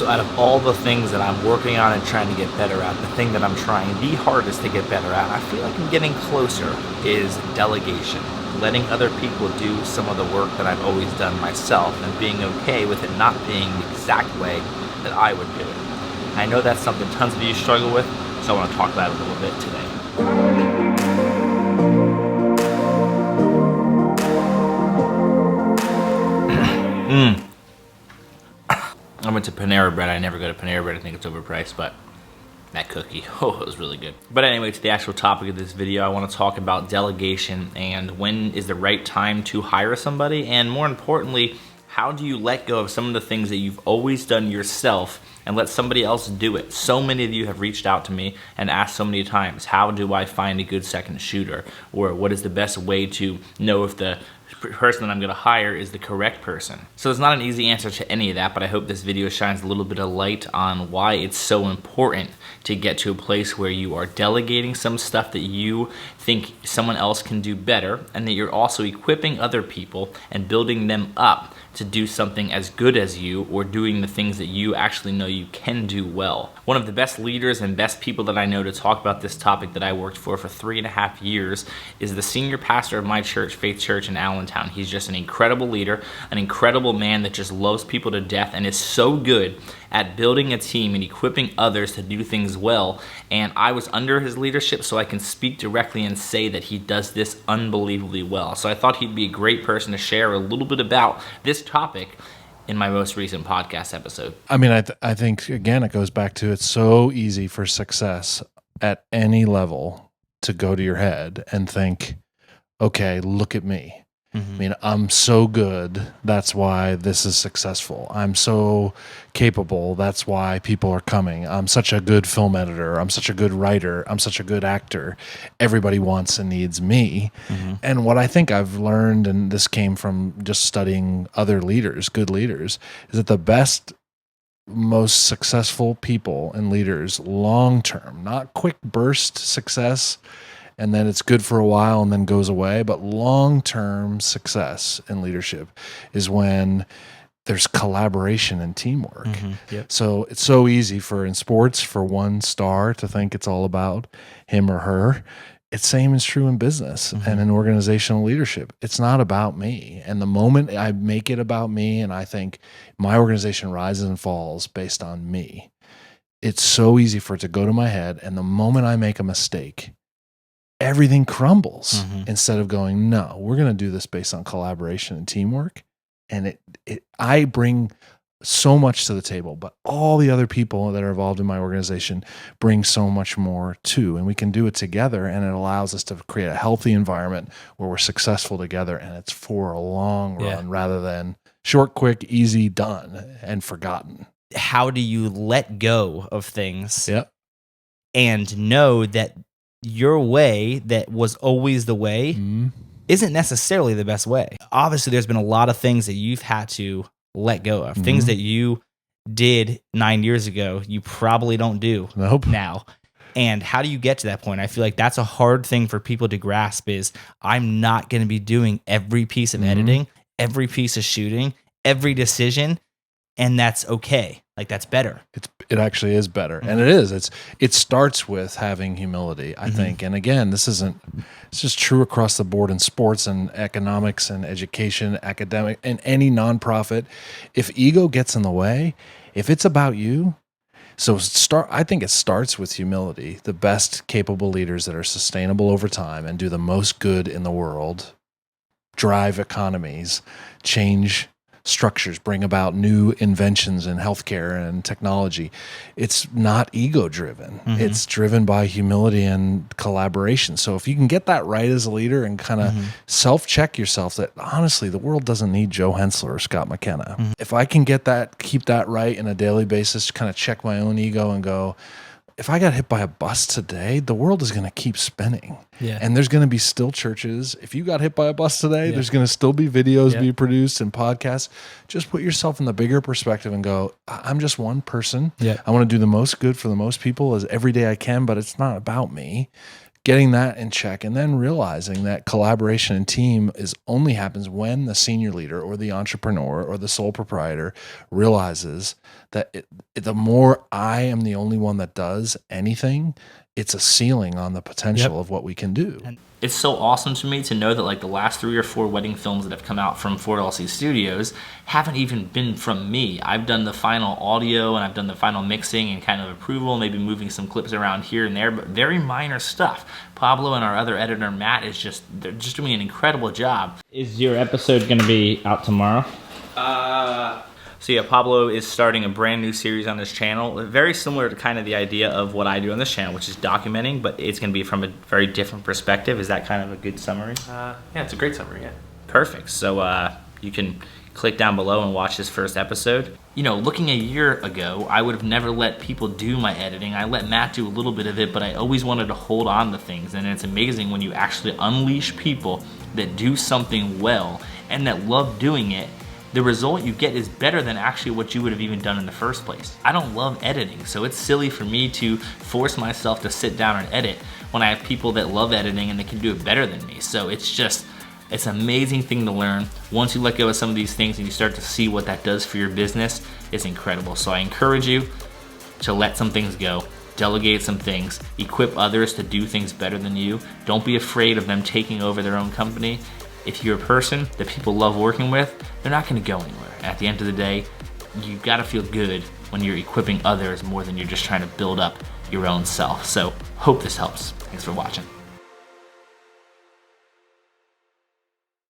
So out of all the things that I'm working on and trying to get better at, the thing that I'm trying the hardest to get better at, I feel like I'm getting closer, is delegation. Letting other people do some of the work that I've always done myself and being okay with it not being the exact way that I would do it. I know that's something tons of you struggle with, so I want to talk about it a little bit today. I went to Panera Bread. I never go to Panera Bread. I think it's overpriced, but that cookie, oh, it was really good. But anyway, to the actual topic of this video, I want to talk about delegation and when is the right time to hire somebody, and more importantly, how do you let go of some of the things that you've always done yourself and let somebody else do it? So many of you have reached out to me and asked so many times, how do I find a good second shooter? Or what is the best way to know if the person that I'm going to hire is the correct person? So there's not an easy answer to any of that, but I hope this video shines a little bit of light on why it's so important to get to a place where you are delegating some stuff that you think someone else can do better, and that you're also equipping other people and building them up to do something as good as you, or doing the things that you actually know you can do well. One of the best leaders and best people that I know to talk about this topic that I worked for 3.5 years is the senior pastor of my church, Faith Church in Allentown. He's just an incredible leader, an incredible man that just loves people to death and is so good at building a team and equipping others to do things well. And I was under his leadership, so I can speak directly and say that he does this unbelievably well. So I thought he'd be a great person to share a little bit about this topic in my most recent podcast episode. I mean, I think, again, it goes back to, it's so easy for success at any level to go to your head and think, okay, look at me. I mean, I'm so good, that's why this is successful. I'm so capable, that's why people are coming. I'm such a good film editor. I'm such a good writer. I'm such a good actor. Everybody wants and needs me. And what I think I've learned, and this came from just studying other leaders, good leaders, is that the best, most successful people and leaders long-term, not quick burst success, and then it's good for a while and then goes away, but long-term success in leadership is when there's collaboration and teamwork. So it's so easy in sports for one star to think it's all about him or her. It's same is true in business and in organizational leadership. It's not about me. And the moment I make it about me and I think my organization rises and falls based on me, it's so easy for it to go to my head. And the moment I make a mistake, everything crumbles. Instead of going, no, we're going to do this based on collaboration and teamwork. And I bring so much to the table, but all the other people that are involved in my organization bring so much more too. And we can do it together, and it allows us to create a healthy environment where we're successful together, and it's for a long run rather than short, quick, easy, done, and forgotten. How do you let go of things and know that your way that was always the way isn't necessarily the best way? Obviously, there's been a lot of things that you've had to let go of. Things that you did 9 years ago, you probably don't do now. And how do you get to that point? I feel like that's a hard thing for people to grasp, is I'm not going to be doing every piece of editing, every piece of shooting, every decision, and that's okay. Like, that's better. It actually is better. And it starts with having humility, I think. And again, it's just true across the board in sports and economics and education, academic, and any nonprofit. If ego gets in the way, if it's about you, I think it starts with humility. The best capable leaders that are sustainable over time and do the most good in the world, drive economies, change structures, bring about new inventions in healthcare and technology. It's not ego driven. It's driven by humility and collaboration. So if you can get that right as a leader and kind of self-check yourself that honestly, the world doesn't need Joe Hensler or Scott McKenna. If I can keep that right on a daily basis, kind of check my own ego and go, if I got hit by a bus today, the world is going to keep spinning. And there's going to be still churches. If you got hit by a bus today, there's going to still be videos be produced and podcasts. Just put yourself in the bigger perspective and go, I'm just one person. I want to do the most good for the most people as every day I can, but it's not about me. getting that in check, and then realizing that collaboration and team only happens when the senior leader or the entrepreneur or the sole proprietor realizes that the more I am the only one that does anything, it's a ceiling on the potential of what we can do. It's so awesome to me to know that like the last 3 or 4 wedding films that have come out from 4LC Studios haven't even been from me. I've done the final audio and I've done the final mixing and kind of approval, maybe moving some clips around here and there, but very minor stuff. Pablo and our other editor, Matt, they're just doing an incredible job. Is your episode gonna be out tomorrow? So yeah, Pablo is starting a brand new series on his channel, very similar to kind of the idea of what I do on this channel, which is documenting, but it's going to be from a very different perspective. Is that kind of a good summary? Yeah, it's a great summary, yeah. Perfect. So you can click down below and watch this first episode. You know, looking a year ago, I would have never let people do my editing. I let Matt do a little bit of it, but I always wanted to hold on to things. And it's amazing when you actually unleash people that do something well and that love doing it. The result you get is better than actually what you would have even done in the first place. I don't love editing, so it's silly for me to force myself to sit down and edit when I have people that love editing and they can do it better than me. So it's an amazing thing to learn. Once you let go of some of these things and you start to see what that does for your business, it's incredible. So I encourage you to let some things go, delegate some things, equip others to do things better than you. Don't be afraid of them taking over their own company. If you're a person that people love working with, they're not gonna go anywhere. At the end of the day, you gotta feel good when you're equipping others more than you're just trying to build up your own self. So, hope this helps. Thanks for watching.